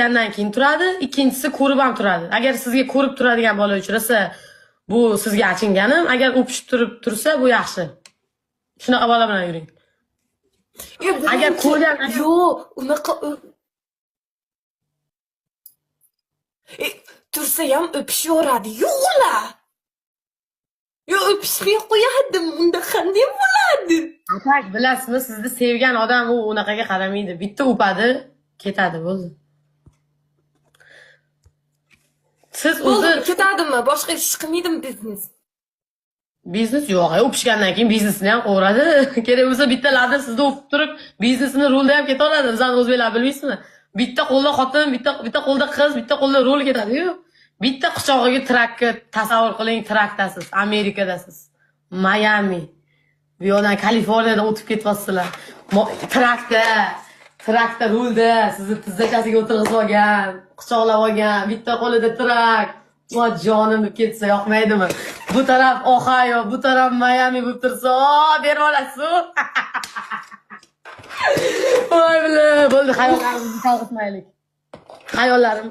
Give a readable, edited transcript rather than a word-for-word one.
eshitgandan keyin turadi, ikkinchisi ko'rib ham turadi. Agar sizga ko'rib turadigan bola uchrasa, bu sizga achinganim, agar o'pishib tursa, bu yaxshi. Shunaqa bola bilan yuring. Agar ko'rgan yo'q, unaqa tursa ham o'pishaveradi. Yo'qlar. Yo, o'pishmay qo'yadim. Unda qanday bo'ladi? Atak, bilasizmi, sizni sevgan odam u unaqaga qaramaydi. Bitta o'padi, ketadi, bo'ldi. Siz o'zi ketadimi? Boshqa ish qilmaydimi biznes? biznes yo'q, o'pishgandan keyin biznesni ham qo'radi. Kerak bo'lsa bitta labda sizni o'pib turib, biznesini rulda ham ketaveradi. Bizani o'zbeklar bilmaysizmi? Bitta qo'lda xotin, bitta qo'lda qiz, bitta qo'lda rol ketadi-yu. Bitta quchog'iga trakka tasavvur qiling, trakdasiz, Amerikadasiz. Miami. Bu yoqdan Kaliforniyadan o'tib ketyapsizlar. Trakda rulda sizni tizzachasiga o'tirg'izib olgan, quchoqlab olgan, bitta qo'lida trak. Voy jonim ketsa yoqmaydimi? Bu taraf Ohio, bu taraf Miami bo'lib tursa, berib olasiz. Voy bilan, bo'ldi, xayollarimni chalg'itmaylik. Xayollarim